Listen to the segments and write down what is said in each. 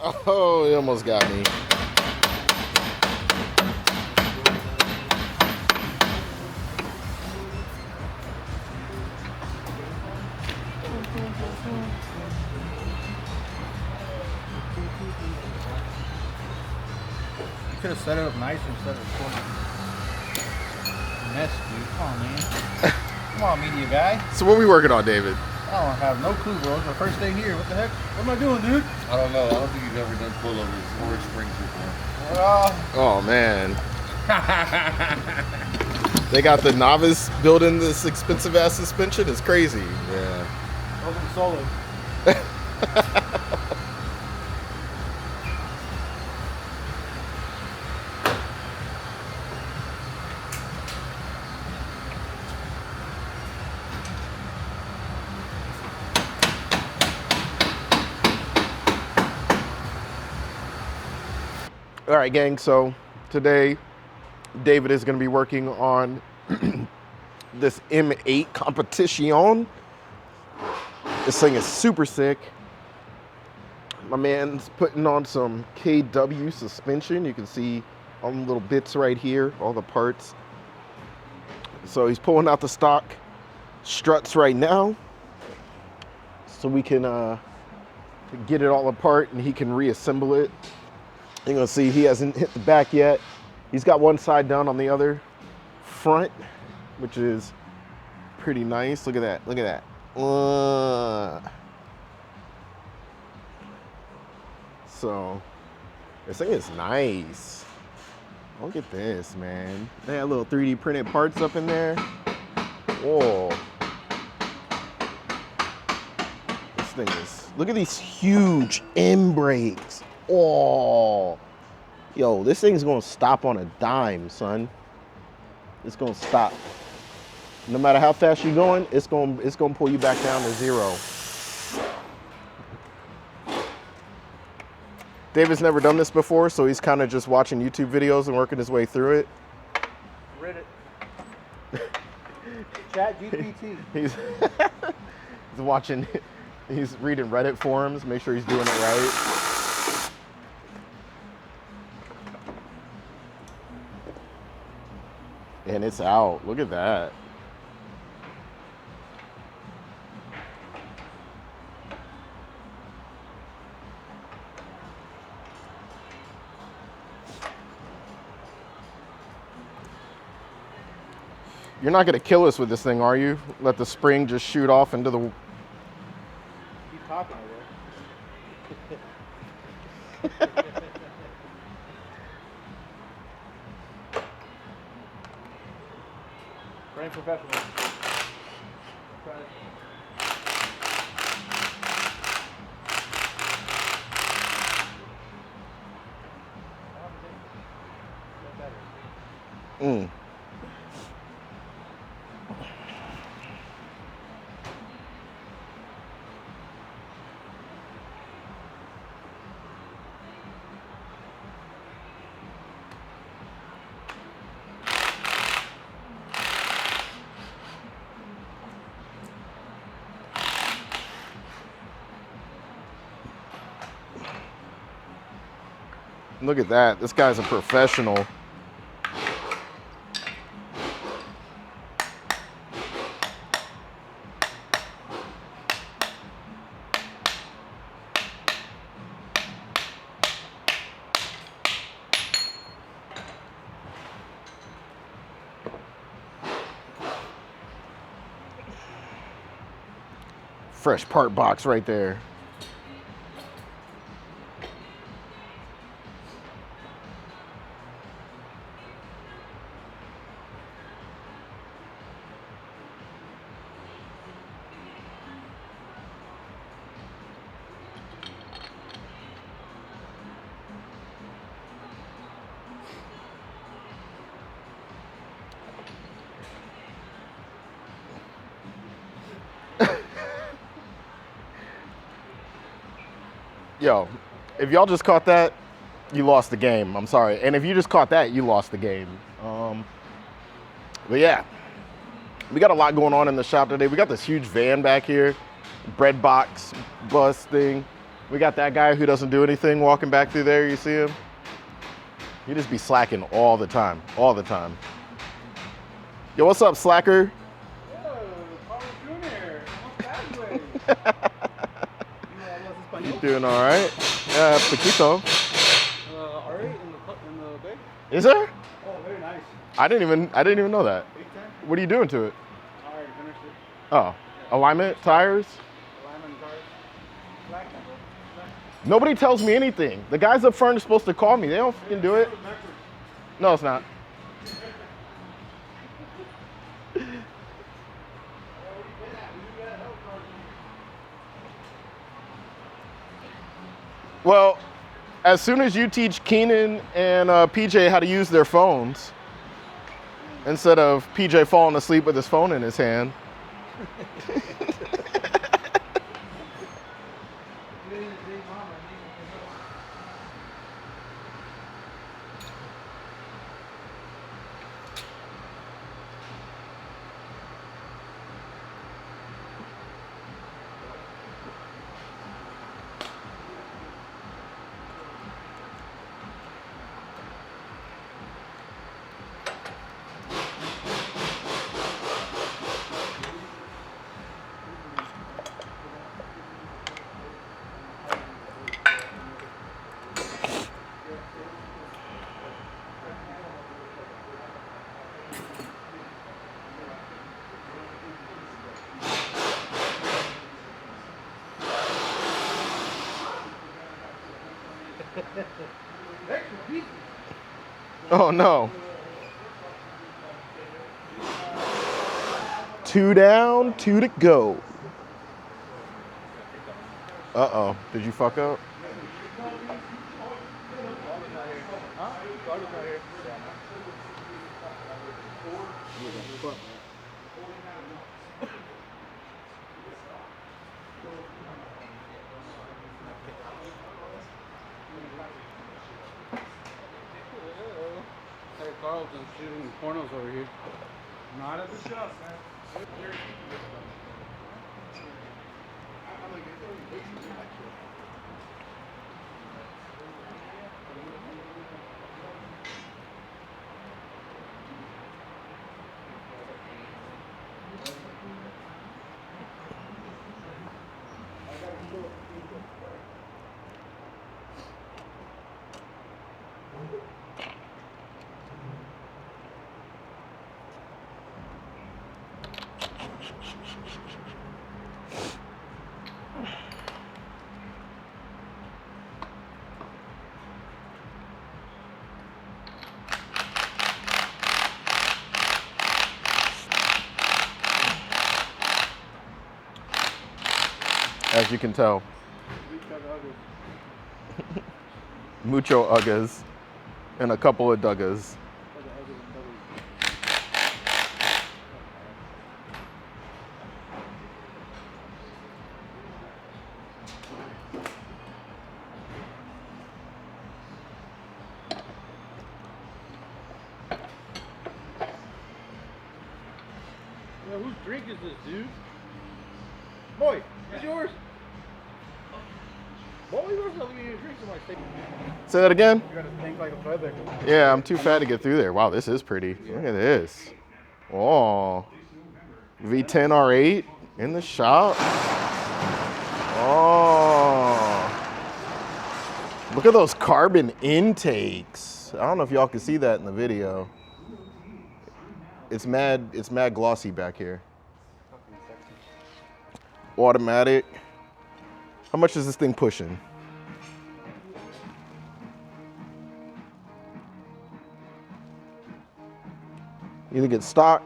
Oh, he almost got me. You could have set it up nicer instead of recording. Mess, dude. Come on, man. Come on, media guy. So what are we working on, David? I don't have no clue, bro. It's my first day here. What the heck? What am I doing, dude? I don't know. I don't think you've ever done coilovers or springs before. Oh, man. They got the novice building this expensive-ass suspension? It's crazy. Yeah. Open solid. All right, gang, so today David is going to be working on this M8 Competition. This thing is super sick. My man's putting on some KW suspension. You can see all the little bits right here, all the parts. So he's pulling out the stock struts right now so we can get it all apart and he can reassemble it. You're gonna see he hasn't hit the back yet. He's got one side done on the other front, which is pretty nice. Look at that, look at that. So this thing is nice. Look at this, man. They had little 3D printed parts up in there. Whoa. This thing is, look at these huge M brakes. Oh, yo, this thing's gonna stop on a dime, son. It's gonna stop. No matter how fast you're going, it's gonna pull you back down to zero. David's never done this before, so he's kind of just watching YouTube videos and working his way through it. Reddit. Chat GPT. He's watching, he's reading Reddit forums, make sure he's doing it right. And it's out. Look at that. You're not going to kill us with this thing, are you? Let the spring just shoot off into the... Keep talking, I will. Brain professional. Look at that. This guy's a professional. Fresh part box right there. Yo, if y'all just caught that, you lost the game. I'm sorry. And if you just caught that, you lost the game. But yeah, we got a lot going on in the shop today. We got this huge van back here, bread box bus thing. We got that guy who doesn't do anything walking back through there. You see him? He just be slacking all the time. All the time. Yo, what's up, slacker? Yo, Carlos Jr. You doing all right? Poquito. R8 in the bay. Is there? Oh, very nice. I didn't even know that. 810. What are you doing to it? I already finished it. Oh, alignment, tires. Alignment cars. Black. Nobody tells me anything. The guys up front are supposed to call me. They don't fucking do it. No, it's not. Well, as soon as you teach Keenan and PJ how to use their phones, instead of PJ falling asleep with his phone in his hand. Oh no. 2 down, 2 to go. Uh-oh, did you fuck up? Hey, Carlton's shooting pornos over here. Not at the shop, man. As you can tell. Mucho uggas and a couple of duggas. Yeah, whose drink is this, dude? Boy, it's yours. Boy, yours not giving you a drink so much. Say that again? You gotta think like a feather. Yeah, I'm too fat to get through there. Wow, this is pretty. Look at this. Oh. V10 R8 in the shop. Oh. Look at those carbon intakes. I don't know if y'all can see that in the video. It's mad glossy back here. Automatic. How much is this thing pushing? Either get stock.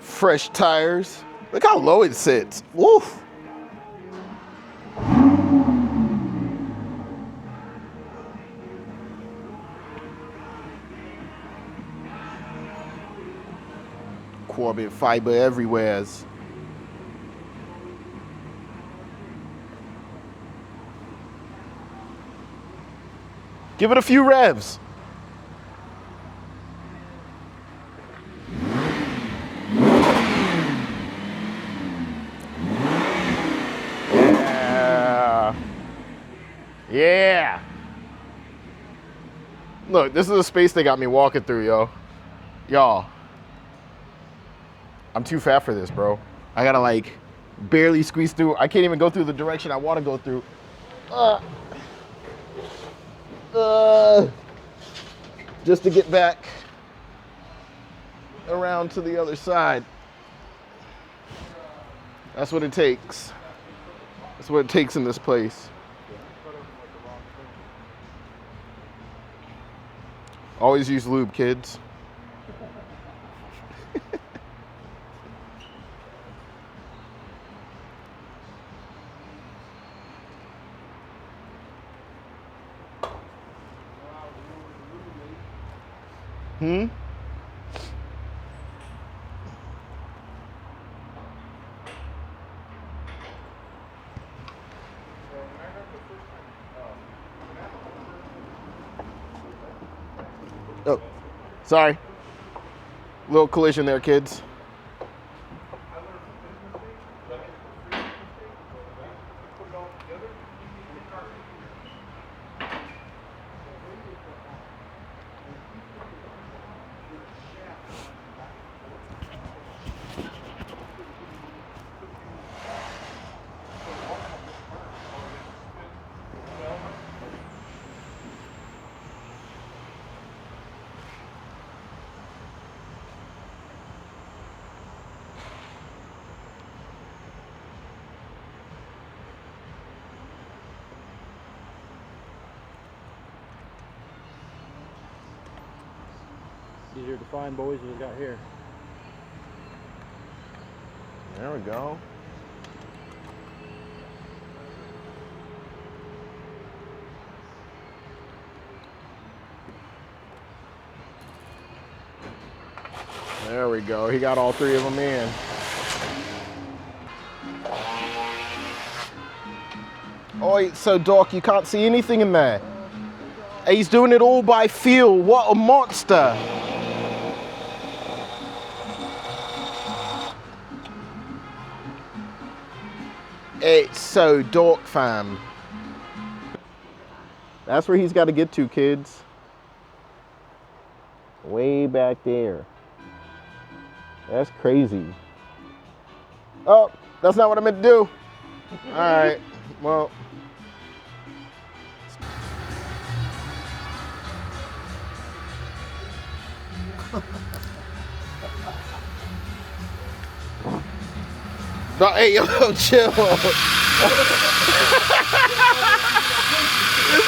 Fresh tires. Look how low it sits. Woof. Carbon fiber everywhere. Give it a few revs. Look, this is the space they got me walking through, yo. Y'all. I'm too fat for this, bro. I gotta like barely squeeze through. I can't even go through the direction I want to go through. Just to get back around to the other side. That's what it takes. That's what it takes in this place. Always use lube, kids. Hmm? Oh, sorry. Little collision there, kids. Easier to find, boys, than we got here. There we go. There we go. He got all three of them in. Oh, so Doc, you can't see anything in there. He's doing it all by feel. What a monster. It's so dork, fam. That's where he's got to get to, kids. Way back there. That's crazy. Oh, that's not what I meant to do. All right, well. No, hey, yo, chill. This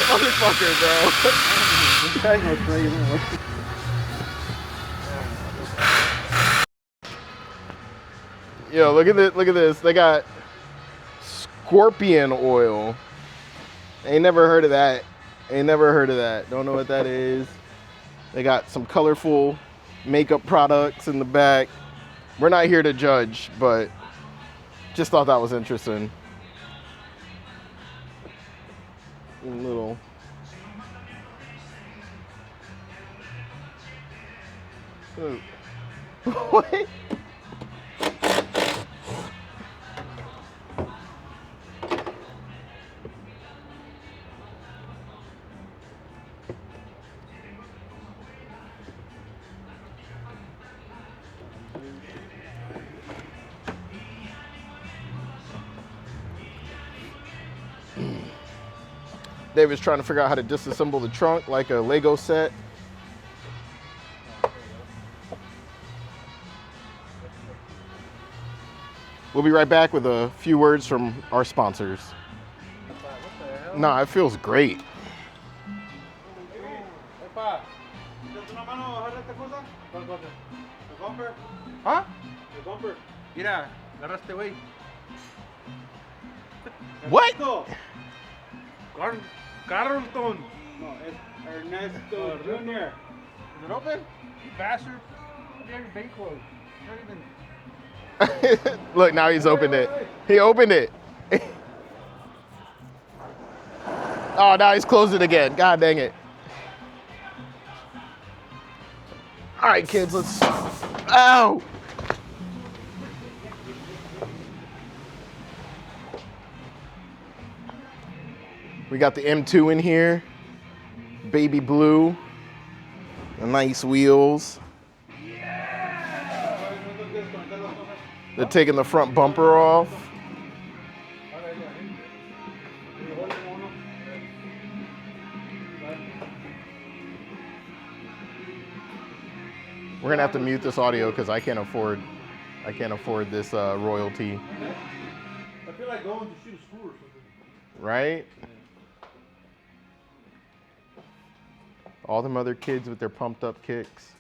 motherfucker, bro. This guy's no crazy. Yo, look at this. Look at this. They got scorpion oil. Ain't never heard of that. Ain't never heard of that. Don't know what that is. They got some colorful makeup products in the back. We're not here to judge, but just thought that was interesting. Little. What? David's trying to figure out how to disassemble the trunk like a Lego set. We'll be right back with a few words from our sponsors. Nah, it feels great. Huh? El bumper. Mira, agarraste, güey. What? Carlton. No, it's Ernesto Jr. Is it open? You bastard. You have your bank closed. Not even. Look, now he's opened it. He opened it. Oh, now he's closed it again. God dang it. All right, kids, let's. Ow! We got the M2 in here. Baby blue. Nice wheels. They're taking the front bumper off. We're gonna have to mute this audio because I can't afford this royalty. I feel like going to shoot a school or something. Right? All them other kids with their pumped up kicks.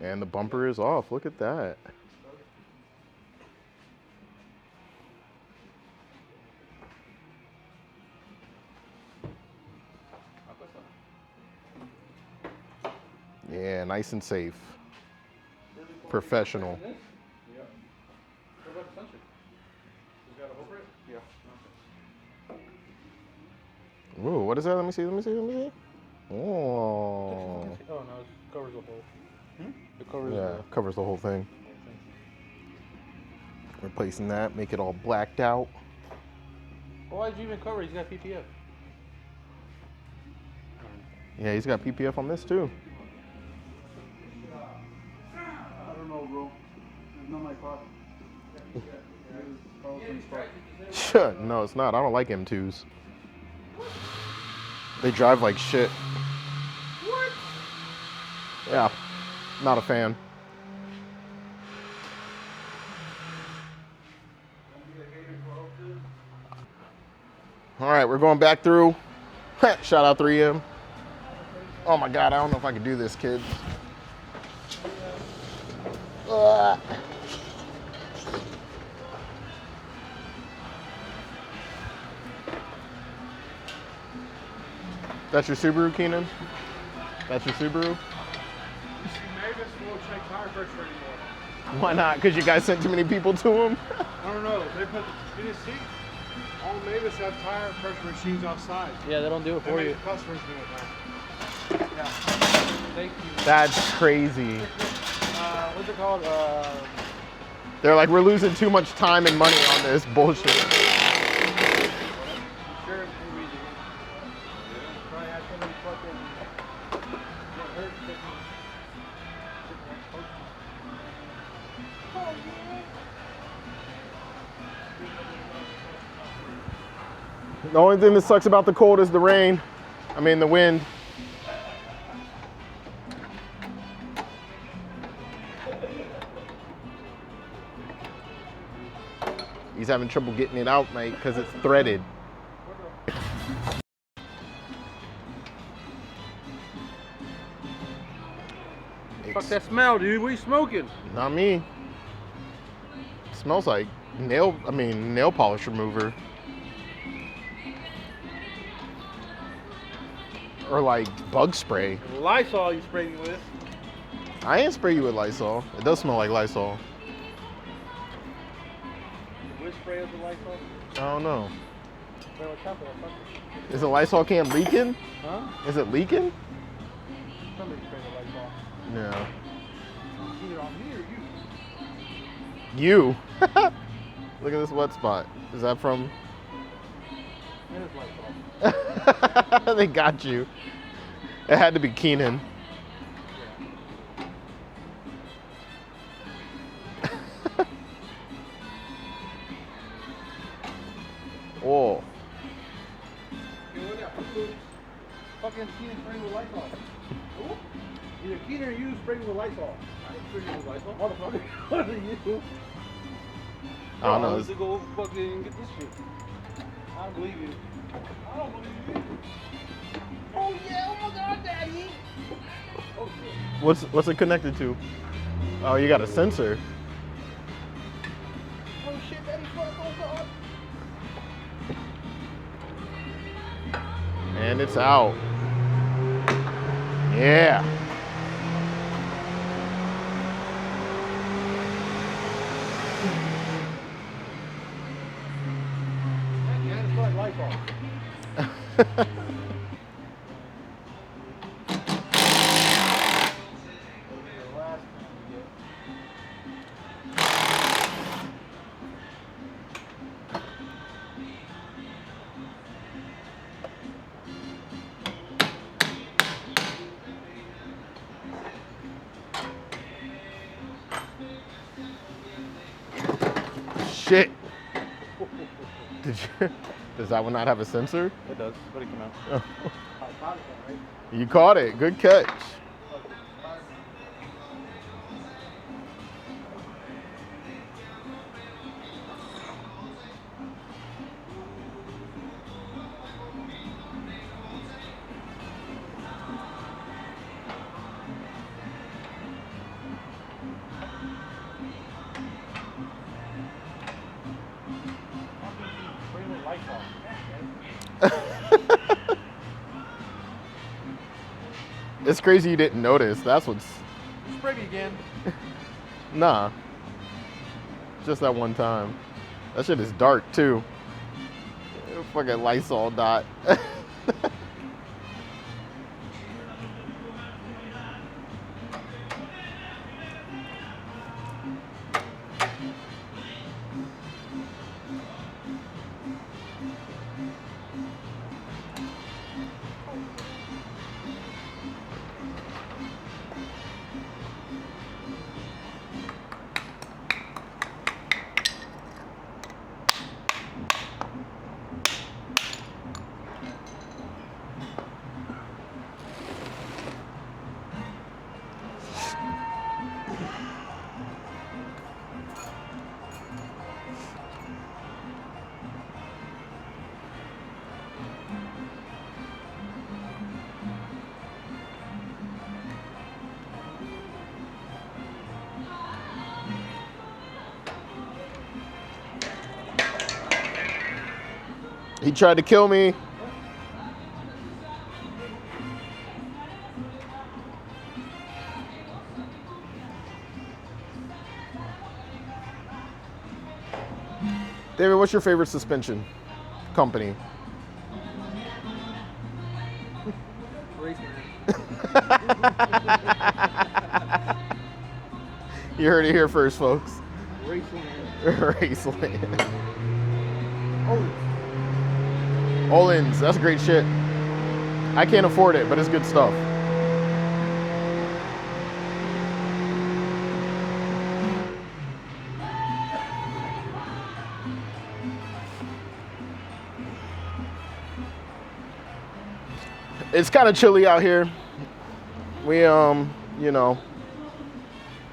And the bumper is off. Look at that. Yeah, nice and safe. Professional. Ooh, what is that? Let me see. Oh. Oh no, it covers the whole. It covers Covers the whole thing. Replacing that, make it all blacked out. Well, why'd you even cover it? He's got PPF. Yeah, he's got PPF on this too. I don't know, bro. It's not my car. No, it's not. I don't like M2s. They drive like shit. What? Yeah, not a fan. All right, we're going back through. Shout out 3M. Oh my God, I don't know if I can do this, kids. That's your Subaru, Keenan? That's your Subaru? Mavis won't check tire pressure anymore. Why not? Because you guys sent too many people to him? I don't know. They put you didn't see? All Mavis have tire pressure machines outside. Yeah, they don't do it They for make you. the customers do it now. Yeah. Thank you. That's crazy. What's it called? They're like, we're losing too much time and money on this bullshit. Insurance reason. Probably had so many fucking get hurt. The only thing that sucks about the cold is the rain. I mean, the wind. He's having trouble getting it out, mate, because it's threaded. Fuck that smell, dude. What are you smoking? Not me. Smells like nail polish remover. Or like bug spray. Lysol you sprayed me with. I ain't spray you with Lysol. It does smell like Lysol. Which spray is the Lysol? I don't know. Spray with chocolate, fuck it. Is the Lysol can leaking? Huh? Is it leaking? Somebody sprayed the Lysol. No. Either on me or you. You. Look at this wet spot. Is that from? It is Lysol. They got you. It had to be Keenan. Oh. Fucking Keenan spraying with Lysol. Either Keenan or you spraying with Lysol. I didn't spray you with Lysol. Motherfucker. What are you? I don't know. Let's go fucking get this shit. I don't believe you. I don't believe you. Oh yeah, oh my God, Daddy. Oh shit. What's it connected to? Oh, you got a sensor. Oh shit, Daddy, fuck, oh God. And it's out. Yeah. Yeah, it's like Lysol. Did you? Does that one not have a sensor? It does, but it came out. Oh. I caught it though, right? You caught it. Good catch. It's crazy you didn't notice. That's what's... Spray me again. Nah. Just that one time. That shit is dark, too. Fucking Lysol dot. He tried to kill me. David, what's your favorite suspension company? You heard it here first, folks. Raceland. Olin's, that's great shit. I can't afford it, but it's good stuff. It's kind of chilly out here. We, you know,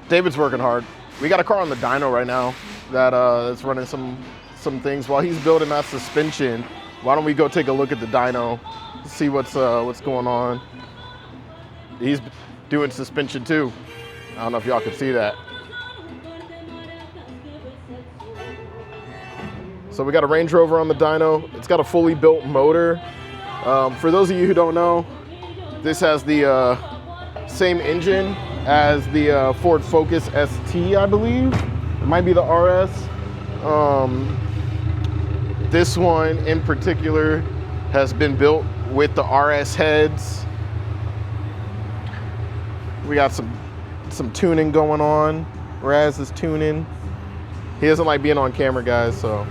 David's working hard. We got a car on the dyno right now that's running some things. While he's building that suspension, why don't we go take a look at the dyno, see what's going on. He's doing suspension too. I don't know if y'all can see that. So we got a Range Rover on the dyno. It's got a fully built motor. For those of you who don't know, this has the same engine as the Ford Focus ST, I believe. It might be the RS. This one in particular has been built with the RS heads. We got some tuning going on. Raz is tuning. He doesn't like being on camera, guys, so.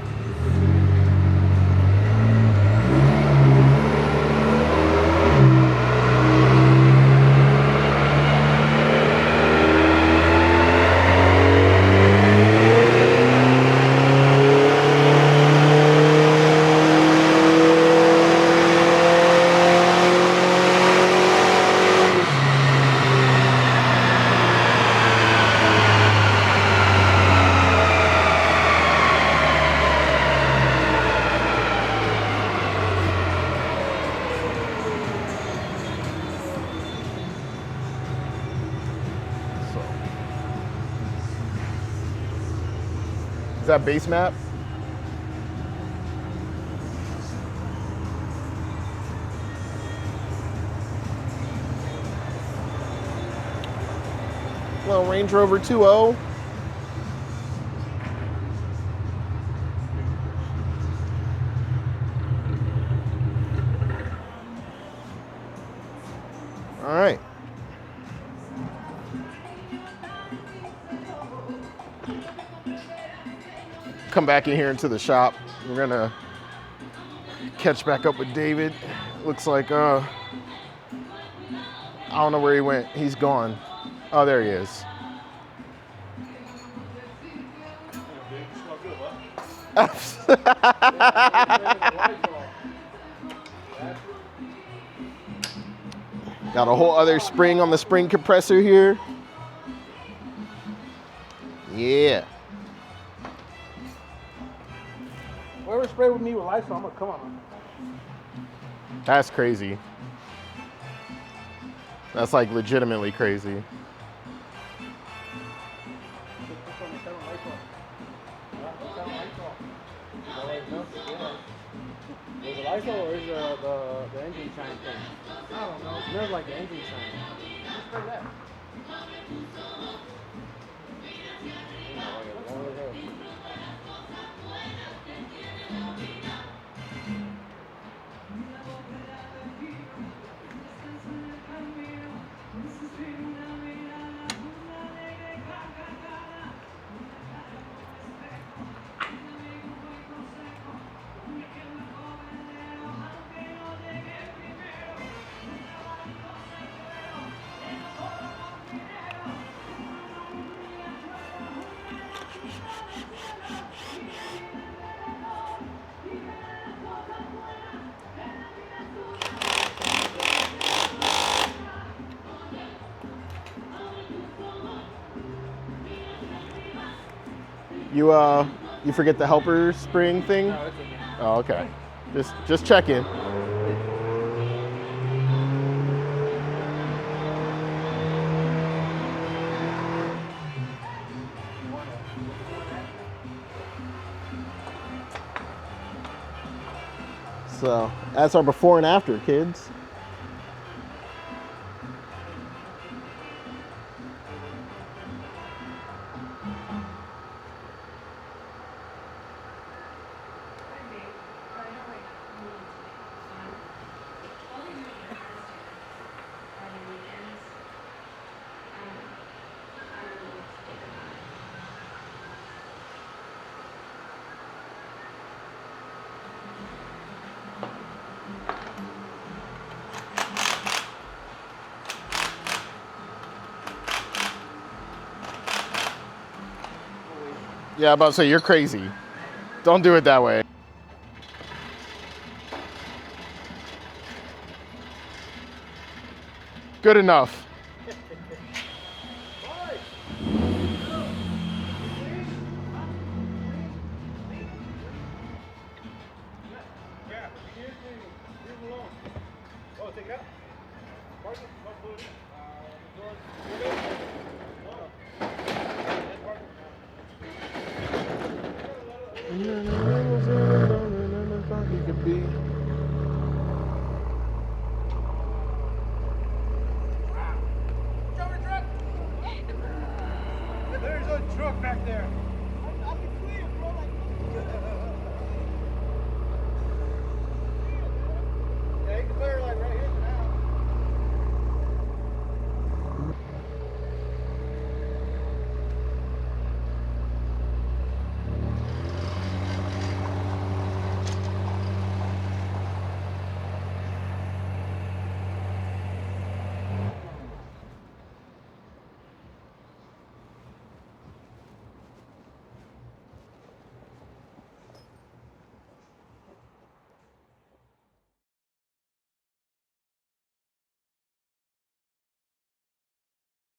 Is that base map? Little Range Rover 2.0. All right. Come back in here into the shop. We're gonna catch back up with David. Looks like I don't know where he went. He's gone. Oh, there he is. Got a whole other spring on the spring compressor here. Yeah. Whoever sprayed with me with Lysol, I'm gonna come on. That's crazy. That's like legitimately crazy. Is it Lysol or is the engine shine thing? I don't know. It smells like the engine shine. Just spray that. You forget the helper spring thing? No, it's okay. Oh, okay. Just checking. So that's our before and after, kids. Yeah, I'm about to say, you're crazy. Don't do it that way. Good enough. Yeah, here's alone. Oh, take it out. Park it, put it in. The doors.